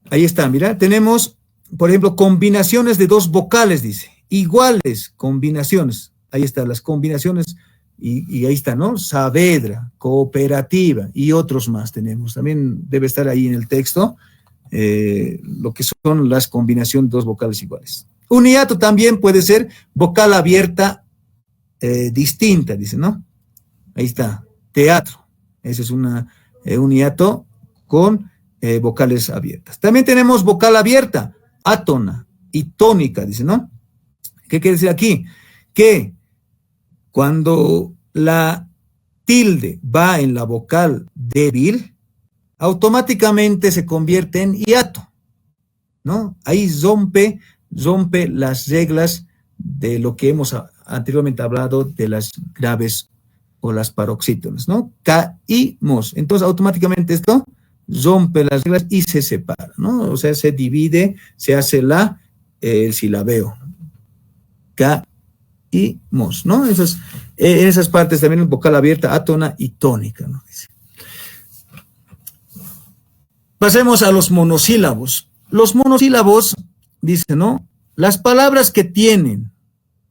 Ahí está, mira, tenemos, por ejemplo, combinaciones de 2 vocales, dice, iguales combinaciones. Ahí están las combinaciones y ahí está, ¿no? Saavedra, cooperativa y otros más tenemos. También debe estar ahí en el texto lo que son las combinaciones de 2 vocales iguales. Un hiato también puede ser vocal abierta distinta, dice, ¿no? Ahí está, teatro. Ese es un hiato con vocales abiertas. También tenemos vocal abierta, átona y tónica, dice, ¿no? ¿Qué quiere decir aquí? Que cuando la tilde va en la vocal débil, automáticamente se convierte en hiato, ¿no? Ahí rompe las reglas de lo que hemos anteriormente hablado de las graves o las paroxítonas, ¿no? Caímos. Entonces, automáticamente esto rompe las reglas y se separa, ¿no? O sea, se divide, se hace el silabeo. Caímos, ¿no? En esas partes también vocal abierta, átona y tónica, ¿no? Pasemos a los monosílabos. Los monosílabos, dice, ¿no? Las palabras que tienen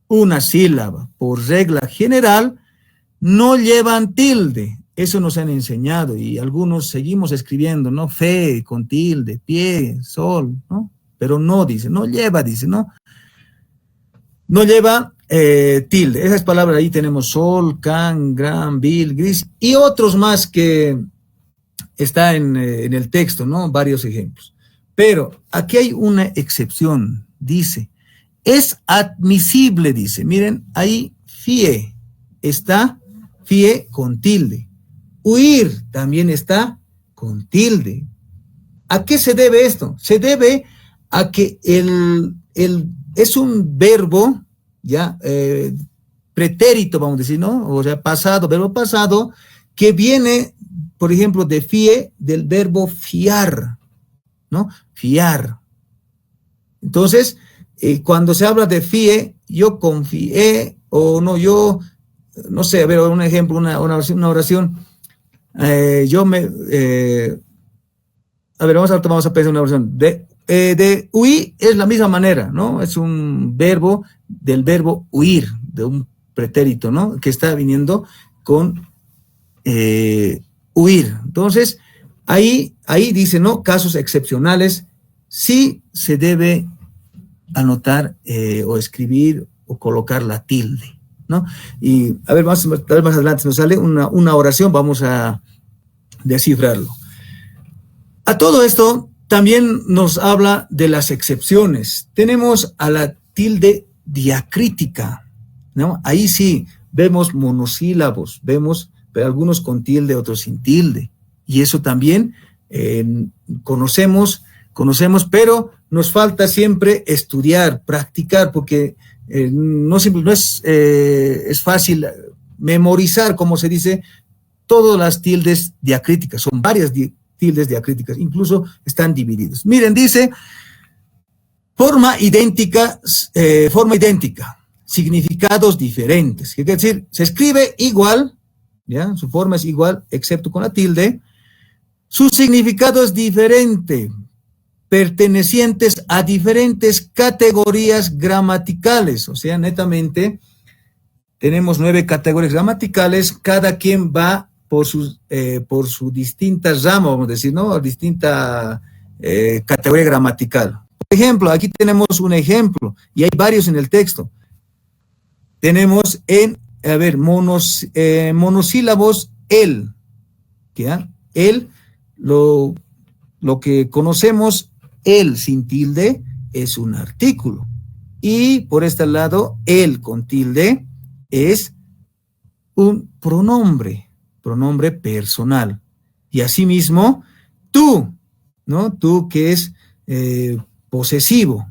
una sílaba por regla general no llevan tilde. Eso nos han enseñado y algunos seguimos escribiendo, ¿no? Fe con tilde, pie, sol, ¿no? Pero no, dice, no lleva, dice, ¿no? No lleva tilde. Esas palabras ahí tenemos sol, can, gran, vil, gris y otros más que está en el texto, ¿no? Varios ejemplos. Pero aquí hay una excepción, dice, es admisible, dice, miren, ahí fie, está fie con tilde. Huir también está con tilde. ¿A qué se debe esto? Se debe a que es un verbo, ya, pretérito, vamos a decir, ¿no? O sea, pasado, verbo pasado, que viene, por ejemplo, de fie, del verbo fiar, ¿no? Fiar. Entonces, cuando se habla de fie, yo confié, o no, yo, no sé, a ver, un ejemplo, una oración. A ver, vamos a pensar una oración. De huir es la misma manera, ¿no? Es un verbo del verbo huir, de un pretérito, ¿no? Que está viniendo con huir. Entonces, ahí dice, ¿no? Casos excepcionales, sí se debe anotar o escribir o colocar la tilde, ¿no? Y a ver, tal vez más adelante nos sale una oración, vamos a descifrarlo. A todo esto también nos habla de las excepciones. Tenemos a la tilde diacrítica, ¿no? Ahí sí vemos monosílabos, vemos algunos con tilde, otros sin tilde. Y eso también conocemos, pero nos falta siempre estudiar, practicar, porque no es fácil memorizar, como se dice, todas las tildes diacríticas. Son varias tildes diacríticas, incluso están divididas. Miren, dice, forma idéntica, significados diferentes. ¿Qué quiere decir? Se escribe igual, ¿ya? Su forma es igual, excepto con la tilde. Su significado es diferente, pertenecientes a diferentes categorías gramaticales. O sea, netamente, tenemos 9 categorías gramaticales, cada quien va por su distinta rama, vamos a decir, ¿no? Distinta categoría gramatical. Por ejemplo, aquí tenemos un ejemplo, y hay varios en el texto. Tenemos monosílabos, el, ¿ya? El, lo que conocemos, el sin tilde, es un artículo. Y por este lado, el con tilde es un pronombre personal. Y asimismo, tú, ¿no? Tú que es posesivo,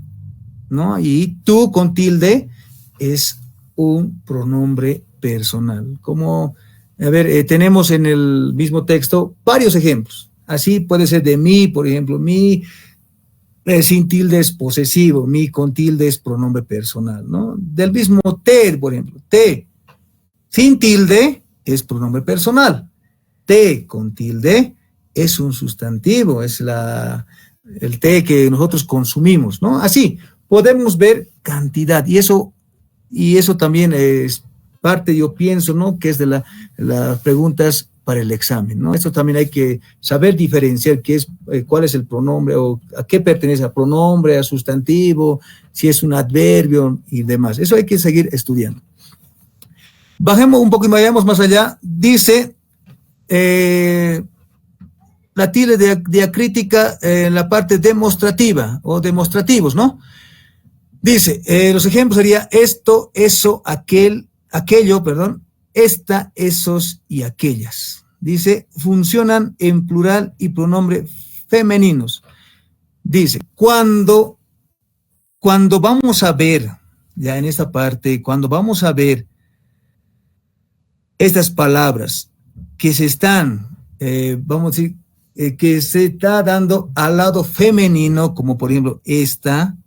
¿no? Y tú con tilde es un pronombre personal. Como, a ver, tenemos en el mismo texto varios ejemplos. Así puede ser de mí, por ejemplo, mi sin tilde es posesivo, mi con tilde es pronombre personal, ¿no? Del mismo te, por ejemplo, te sin tilde es pronombre personal. Te con tilde es un sustantivo, es el té que nosotros consumimos, ¿no? Así podemos ver cantidad y eso también es parte, yo pienso, ¿no? Que es de las preguntas para el examen, ¿no? Esto también hay que saber diferenciar qué es, cuál es el pronombre o a qué pertenece, a pronombre, a sustantivo, si es un adverbio y demás. Eso hay que seguir estudiando. Bajemos un poco y vayamos más allá. Dice la tilde diacrítica en la parte demostrativa o demostrativos, ¿no? Dice, los ejemplos serían esto, eso, aquello, perdón, esta, esos y aquellas. Dice, funcionan en plural y pronombre femeninos. Dice, cuando vamos a ver, ya en esta parte, cuando vamos a ver estas palabras que se están, vamos a decir, que se está dando al lado femenino, como por ejemplo esta,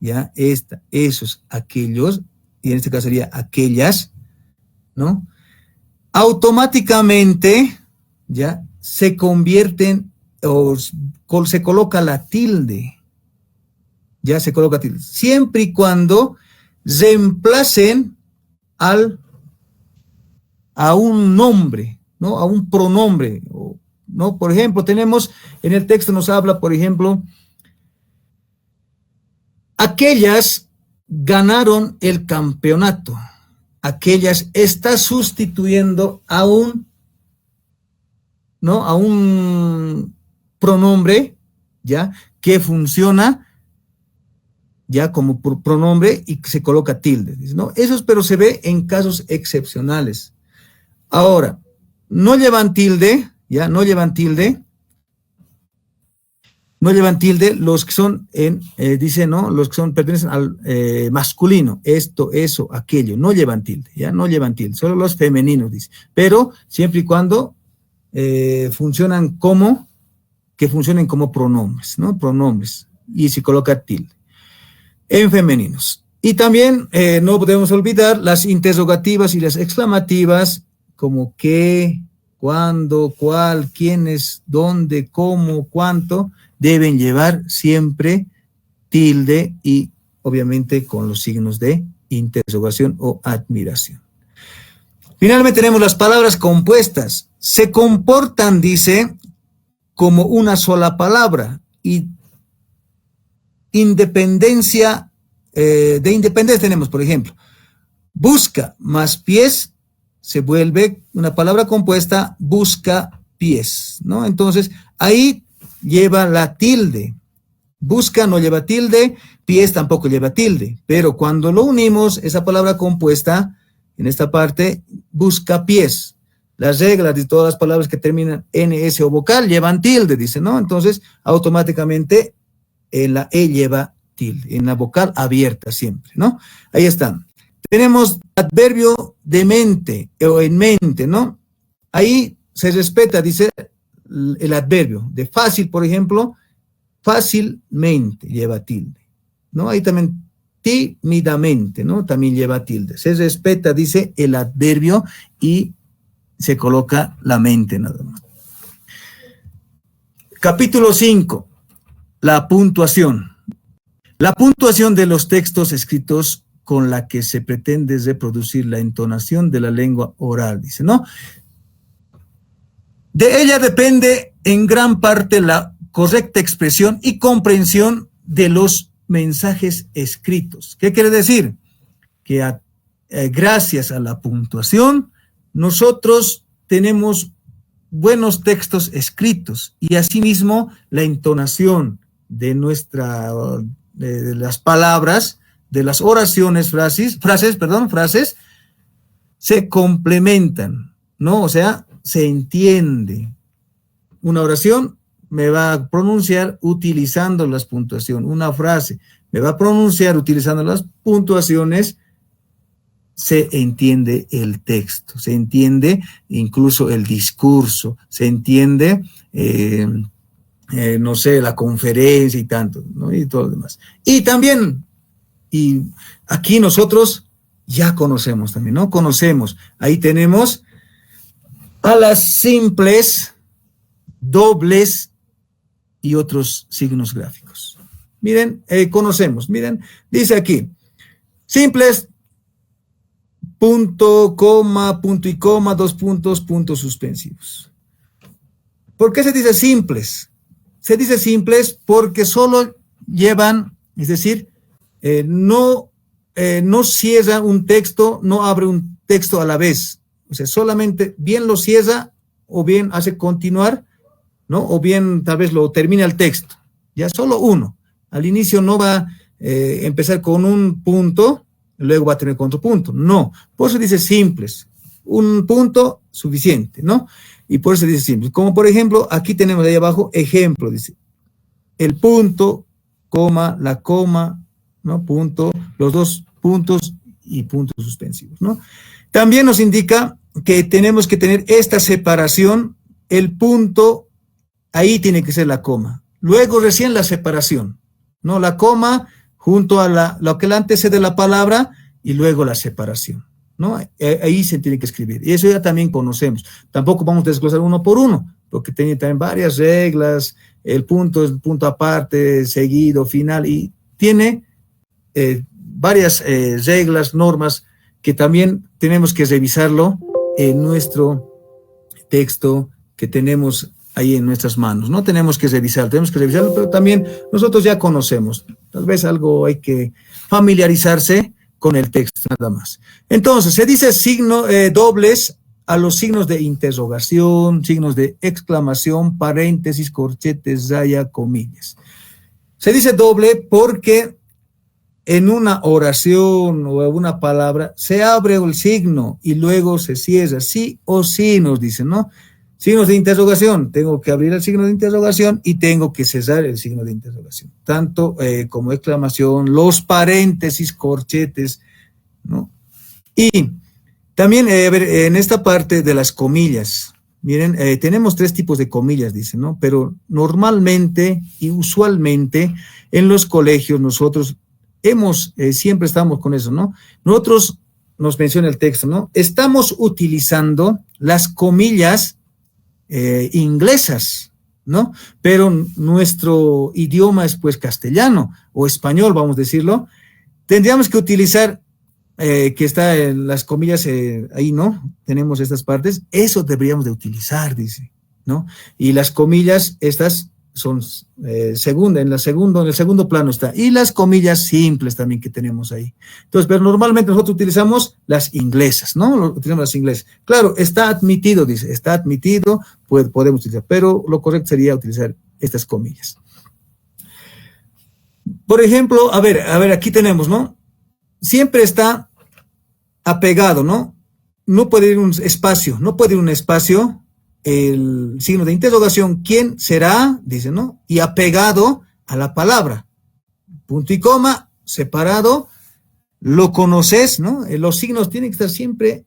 ya, esta, esos, aquellos, y en este caso sería aquellas, ¿no? Automáticamente, ya, se convierten o se coloca la tilde, ya se coloca tilde, siempre y cuando reemplacen a un nombre, ¿no? A un pronombre, ¿no? Por ejemplo, tenemos, en el texto nos habla, por ejemplo, aquellas ganaron el campeonato. Aquellas está sustituyendo a un, ¿no? A un pronombre, ¿ya? Que funciona ya como pronombre y se coloca tilde, ¿no? Eso, pero se ve en casos excepcionales. Ahora, no llevan tilde, ya, no llevan tilde los que son dice, ¿no? Los que pertenecen al masculino, esto, eso, aquello, no llevan tilde, ya, no llevan tilde, solo los femeninos, dice, pero siempre y cuando funcionen como pronombres, ¿no? Pronombres, y se coloca tilde en femeninos. Y también no podemos olvidar las interrogativas y las exclamativas, como qué, cuándo, cuál, quiénes, dónde, cómo, cuánto, deben llevar siempre tilde y obviamente con los signos de interrogación o admiración. Finalmente tenemos las palabras compuestas. Se comportan, dice, como una sola palabra y de independencia tenemos, por ejemplo, busca más pies se vuelve una palabra compuesta, busca pies, ¿no? Entonces, ahí lleva la tilde. Busca no lleva tilde, pies tampoco lleva tilde, pero cuando lo unimos, esa palabra compuesta, en esta parte, busca pies. Las reglas de todas las palabras que terminan en S o vocal llevan tilde, dice, ¿no? Entonces, automáticamente, en la E lleva tilde, en la vocal abierta siempre, ¿no? Ahí están. Tenemos adverbio de mente o en mente, ¿no? Ahí se respeta, dice, el adverbio de fácil, por ejemplo, fácilmente lleva tilde, ¿no? Ahí también tímidamente, ¿no? También lleva tilde. Se respeta, dice, el adverbio y se coloca la mente nada más. Capítulo 5, la puntuación. La puntuación de los textos escritos con la que se pretende reproducir la entonación de la lengua oral, dice, ¿no? De ella depende en gran parte la correcta expresión y comprensión de los mensajes escritos. ¿Qué quiere decir? Que gracias a la puntuación nosotros tenemos buenos textos escritos y asimismo la entonación de de las palabras, de las oraciones, frases, se complementan, ¿no? O sea, se entiende. Una oración me va a pronunciar utilizando las puntuaciones. Una frase me va a pronunciar utilizando las puntuaciones. Se entiende el texto, se entiende incluso el discurso, se entiende, no sé, la conferencia y tanto, ¿no? Y todo lo demás. Y también, y aquí nosotros ya conocemos también, ¿no? Conocemos, ahí tenemos a las simples, dobles y otros signos gráficos. Miren, conocemos, miren, dice aquí, simples, punto, coma, punto y coma, dos puntos, puntos suspensivos. ¿Por qué se dice simples? Se dice simples porque solo llevan, es decir, no cierra un texto, no abre un texto a la vez. O sea, solamente bien lo cierra o bien hace continuar, ¿no? O bien tal vez lo termina el texto. Ya solo uno. Al inicio no va a empezar con un punto, luego va a tener otro punto. No, por eso dice simples. Un punto suficiente, ¿no? Y por eso dice simples. Como por ejemplo, aquí tenemos ahí abajo, ejemplo, dice, el punto, coma, la coma, ¿no? Punto, los dos puntos y puntos suspensivos, ¿no? También nos indica que tenemos que tener esta separación, el punto, ahí tiene que ser la coma. Luego recién la separación, ¿no? La coma junto a lo que le antecede la palabra y luego la separación, ¿no? Ahí se tiene que escribir. Y eso ya también conocemos. Tampoco vamos a desglosar uno por uno, porque tiene también varias reglas. El punto es punto aparte, seguido, final, y tiene varias reglas, normas, que también tenemos que revisarlo en nuestro texto que tenemos ahí en nuestras manos, ¿no? Tenemos que revisarlo, pero también nosotros ya conocemos. Tal vez algo hay que familiarizarse con el texto, nada más. Entonces, se dice dobles a los signos de interrogación, signos de exclamación, paréntesis, corchetes, raya, comillas. Se dice doble porque en una oración o una palabra se abre el signo y luego se cierra, sí o sí, nos dicen, ¿no? Signos de interrogación, tengo que abrir el signo de interrogación y tengo que cerrar el signo de interrogación, tanto como exclamación, los paréntesis, corchetes, ¿no? Y también, en esta parte de las comillas, miren, tenemos tres tipos de comillas, dicen, ¿no? Pero normalmente y usualmente en los colegios nosotros siempre estamos con eso, ¿no? Nosotros, nos menciona el texto, ¿no? Estamos utilizando las comillas inglesas, ¿no? Pero nuestro idioma es pues castellano o español, vamos a decirlo. Tendríamos que utilizar, que está en las comillas ahí, ¿no? Tenemos estas partes, eso deberíamos de utilizar, dice, ¿no? Y las comillas, estas son en el segundo plano está, y las comillas simples también que tenemos ahí. Entonces, pero normalmente nosotros utilizamos las inglesas, ¿no? Utilizamos las inglesas. Claro, está admitido, dice, está admitido, podemos utilizar, pero lo correcto sería utilizar estas comillas. Por ejemplo, a ver, aquí tenemos, ¿no? Siempre está apegado, ¿no? No puede ir un espacio, el signo de interrogación, ¿quién será? Dice, ¿no? Y apegado a la palabra. Punto y coma, separado, lo conoces, ¿no? Los signos tienen que estar siempre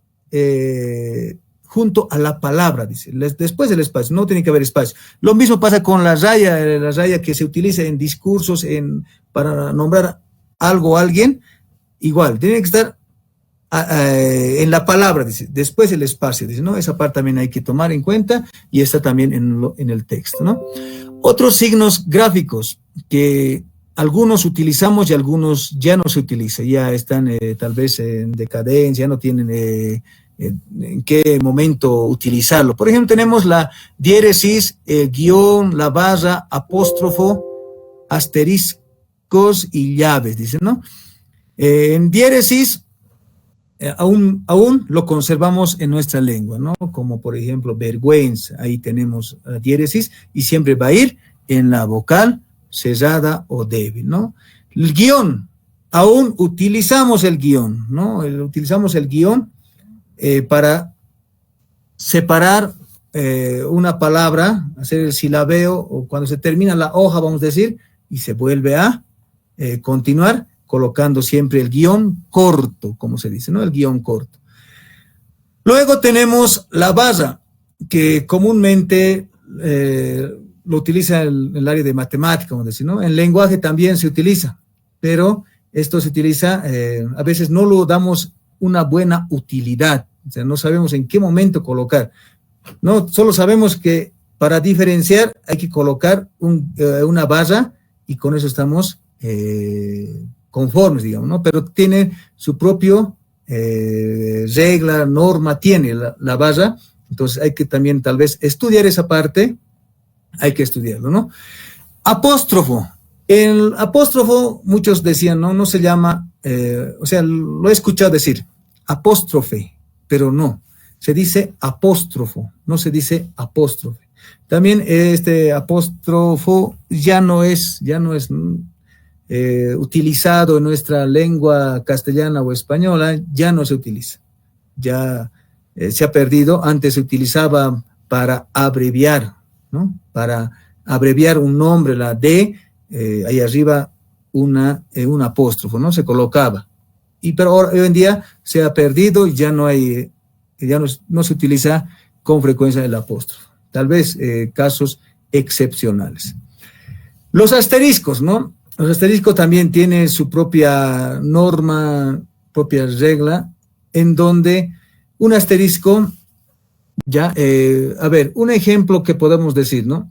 junto a la palabra, dice. Después del espacio, no tiene que haber espacio. Lo mismo pasa con la raya que se utiliza en discursos, para nombrar algo o alguien, igual, tiene que estar en la palabra, dice, después el espacio, dice, ¿no? Esa parte también hay que tomar en cuenta y está también en el texto, ¿no? Otros signos gráficos que algunos utilizamos y algunos ya no se utilizan, ya están tal vez en decadencia, ya no tienen en qué momento utilizarlo. Por ejemplo, tenemos la diéresis, guión, la barra, apóstrofo, asteriscos y llaves, dice, ¿no? En diéresis, aún lo conservamos en nuestra lengua, ¿no? Como por ejemplo vergüenza, ahí tenemos la diéresis y siempre va a ir en la vocal cerrada o débil, ¿no? El guión, aún utilizamos el guión, ¿no? Utilizamos el guión para separar una palabra, hacer el silabeo, o cuando se termina la hoja, vamos a decir, y se vuelve a continuar, colocando siempre el guión corto, como se dice, ¿no? El guión corto. Luego tenemos la barra, que comúnmente lo utiliza el área de matemática, vamos a decir, ¿no? En lenguaje también se utiliza, pero esto se utiliza, a veces no lo damos una buena utilidad, o sea, no sabemos en qué momento colocar. No, solo sabemos que para diferenciar hay que colocar una barra y con eso estamos conformes, digamos, ¿no? Pero tiene su propio regla, norma, tiene la barra, entonces hay que también tal vez estudiar esa parte, hay que estudiarlo, ¿no? Apóstrofo. El apóstrofo, muchos decían, no se llama, o sea, lo he escuchado decir, apóstrofe, pero no. Se dice apóstrofo, no se dice apóstrofe. También este apóstrofo ya no es utilizado en nuestra lengua castellana o española, ya no se utiliza. Ya se ha perdido. Antes se utilizaba para abreviar, ¿no? Para abreviar un nombre, la D, ahí arriba un apóstrofo, ¿no? Se colocaba. Pero hoy en día se ha perdido y ya no hay... no se utiliza con frecuencia el apóstrofo, tal vez casos excepcionales. Los asteriscos, ¿no? Los asteriscos también tienen su propia norma, propia regla, en donde un asterisco, a ver, un ejemplo que podemos decir, ¿no?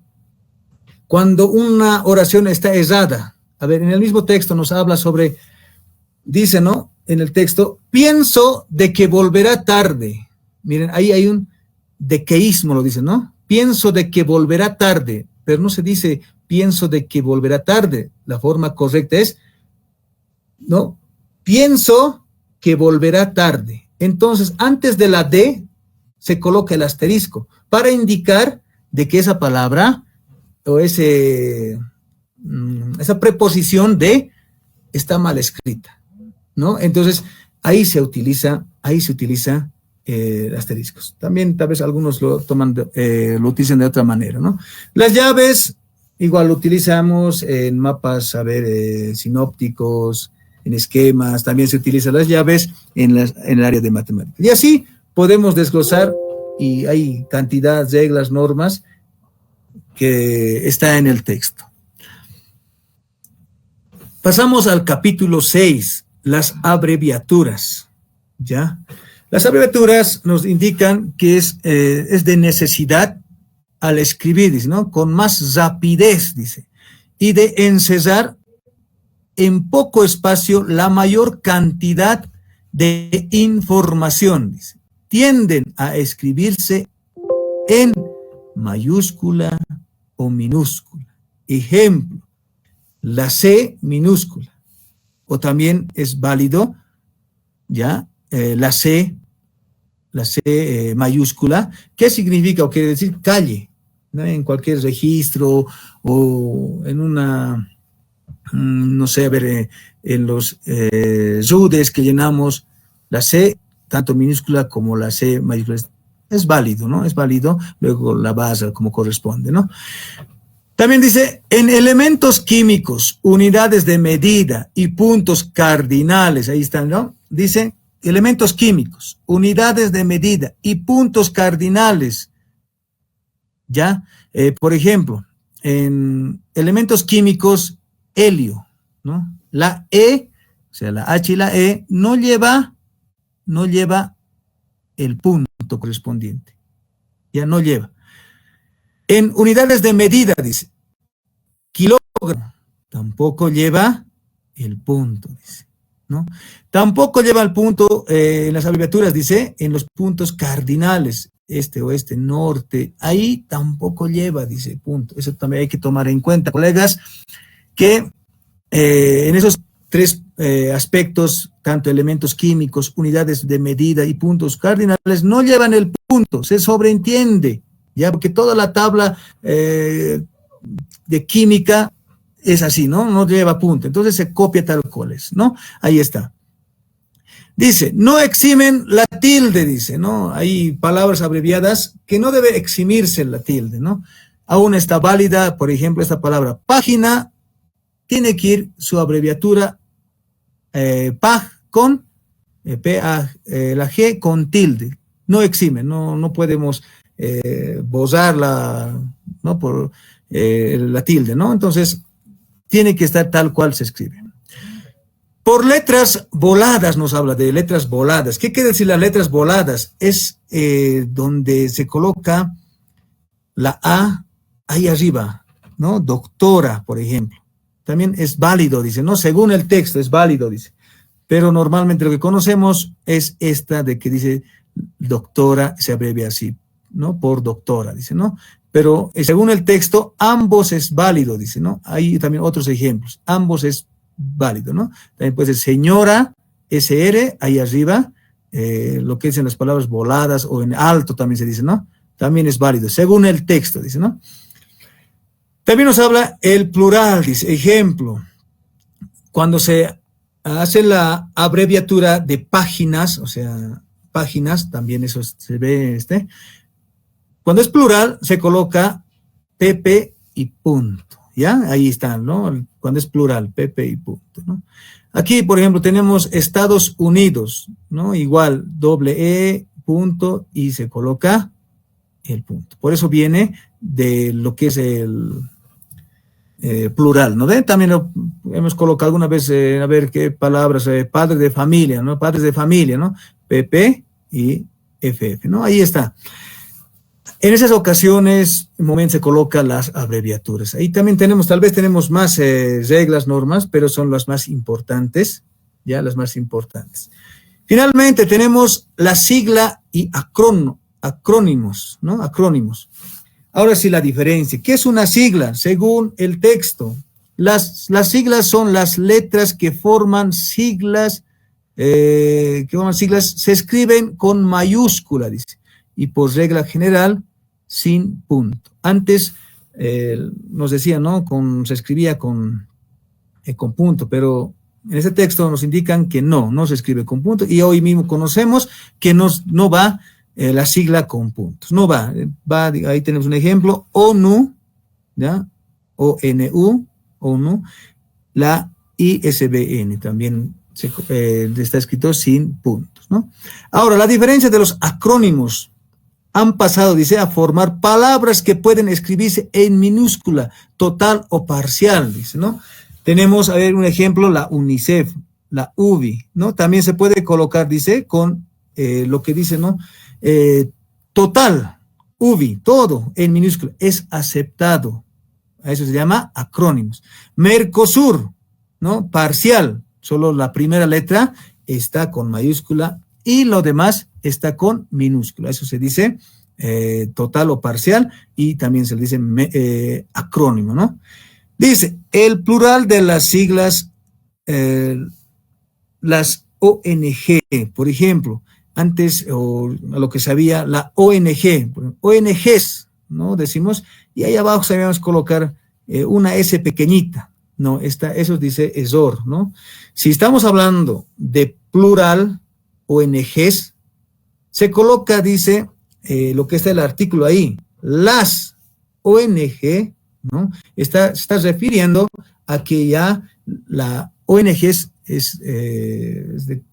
Cuando una oración está errada, a ver, en el mismo texto nos habla sobre, dice, ¿no? En el texto, pienso de que volverá tarde. Miren, ahí hay un dequeísmo, lo dice, ¿no? Pienso de que volverá tarde, pero no se dice pienso de que volverá tarde. La forma correcta es, ¿no? Pienso que volverá tarde. Entonces, antes de la D se coloca el asterisco para indicar de que esa palabra o esa preposición de está mal escrita, ¿no? Entonces, ahí se utiliza asteriscos. También tal vez algunos lo utilizan de otra manera, ¿no? Las llaves, igual lo utilizamos en mapas, sinópticos, en esquemas, también se utilizan las llaves en el área de matemáticas. Y así podemos desglosar, y hay cantidad de reglas, normas, que está en el texto. Pasamos al capítulo 6, las abreviaturas, ¿ya? Las abreviaturas nos indican que es de necesidad al escribir, dice, ¿no? Con más rapidez, dice, y de encerrar en poco espacio la mayor cantidad de información, dice. Tienden a escribirse en mayúscula o minúscula. Ejemplo, la C minúscula, o también es válido, ¿ya? La C mayúscula. ¿Qué significa o quiere decir? Calle, ¿no? En cualquier registro o en una, no sé, a ver, en los RUDES que llenamos, la C, tanto minúscula como la C mayúscula, es válido, ¿no? Es válido, luego la base como corresponde, ¿no? También dice, en elementos químicos, unidades de medida y puntos cardinales, ahí están, ¿no? Dice, elementos químicos, unidades de medida y puntos cardinales, ¿ya? Por ejemplo, en elementos químicos, helio, ¿no? La E, o sea, la H y la E, no lleva el punto correspondiente, ya no lleva. En unidades de medida, dice, kilogramo, tampoco lleva el punto, dice, ¿no? Tampoco lleva el punto en las abreviaturas, dice, en los puntos cardinales, este, oeste, norte, ahí tampoco lleva, dice, punto. Eso también hay que tomar en cuenta, colegas, que en esos tres aspectos, tanto elementos químicos, unidades de medida y puntos cardinales, no llevan el punto, se sobreentiende, ya, porque toda la tabla de química es así, ¿no? No lleva punto, entonces se copia tal cual es, ¿no? Ahí está. Dice, no eximen la tilde, dice, ¿no? Hay palabras abreviadas que no debe eximirse la tilde, ¿no? Aún está válida, por ejemplo, esta palabra página, tiene que ir su abreviatura PAG con, la G con tilde. No exime, no podemos bozarla, ¿no? Por la tilde, ¿no? Entonces, tiene que estar tal cual se escribe. Por letras voladas nos habla de letras voladas. ¿Qué quiere decir las letras voladas? Es donde se coloca la A ahí arriba, ¿no? Doctora, por ejemplo. También es válido, dice, ¿no? Según el texto es válido, dice. Pero normalmente lo que conocemos es esta de que dice doctora, se abrevia así, ¿no? Por doctora, dice, ¿no? Pero según el texto, ambos es válido, dice, ¿no? Hay también otros ejemplos. Ambos es válido, ¿no? También puede ser señora, SR, ahí arriba, lo que dicen las palabras voladas o en alto también se dice, ¿no? También es válido, según el texto, dice, ¿no? También nos habla el plural, dice, ejemplo, cuando se hace la abreviatura de páginas, o sea, páginas, también eso se ve, cuando es plural se coloca PP y punto, ¿ya? Ahí están, ¿no? Cuando es plural, PP y punto, ¿no? Aquí, por ejemplo, tenemos Estados Unidos, ¿no? Igual, doble E, punto, y se coloca el punto. Por eso viene de lo que es el plural, ¿no? También lo hemos colocado alguna vez, a ver qué palabras, padre de familia, ¿no? Padres de familia, ¿no? PP y FF, ¿no? Ahí está. En esas ocasiones, en momento se colocan las abreviaturas. Ahí también tenemos, tal vez tenemos más reglas, normas, pero son las más importantes, ya las más importantes. Finalmente tenemos la sigla y acrónimos, ¿no? Acrónimos. Ahora sí la diferencia. ¿Qué es una sigla? Según el texto, las siglas son las letras que forman siglas, se escriben con mayúscula, dice, y por regla general, sin punto. Antes nos decía, ¿no? Se escribía con punto, pero en ese texto nos indican que no se escribe con punto, y hoy mismo conocemos que no va la sigla con puntos, no va, ahí tenemos un ejemplo, ONU, ¿ya? ONU, la ISBN también está escrito sin puntos, ¿no? Ahora, la diferencia de los acrónimos han pasado, dice, a formar palabras que pueden escribirse en minúscula, total o parcial, dice, ¿no? Tenemos, a ver, un ejemplo, la UNICEF, la UBI, ¿no? También se puede colocar, dice, con lo que dice, ¿no? Total, UBI, todo en minúscula, es aceptado. A eso se llama acrónimos. Mercosur, ¿no? Parcial, solo la primera letra está con mayúscula y lo demás está con minúscula. Eso se dice total o parcial, y también se le dice acrónimo, ¿no? Dice, el plural de las siglas, las ONG, por ejemplo, antes, o a lo que sabía, la ONGs, ¿no? Decimos, y ahí abajo sabíamos colocar una S pequeñita, ¿no? Eso dice ESOR, ¿no? Si estamos hablando de plural, ONGs, se coloca, dice, lo que está el artículo ahí, las ONG, ¿no? Se está refiriendo a que ya la ONG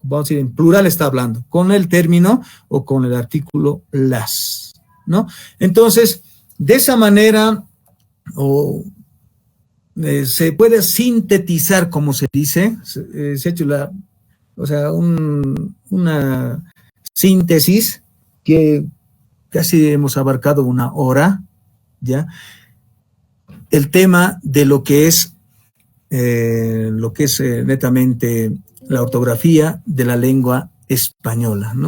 vamos a decir, en plural está hablando, con el término o con el artículo las, ¿no? Entonces, de esa manera, se puede sintetizar, como se dice, se ha hecho una síntesis que casi hemos abarcado una hora, ¿ya? El tema de lo que es netamente la ortografía de la lengua española, ¿no?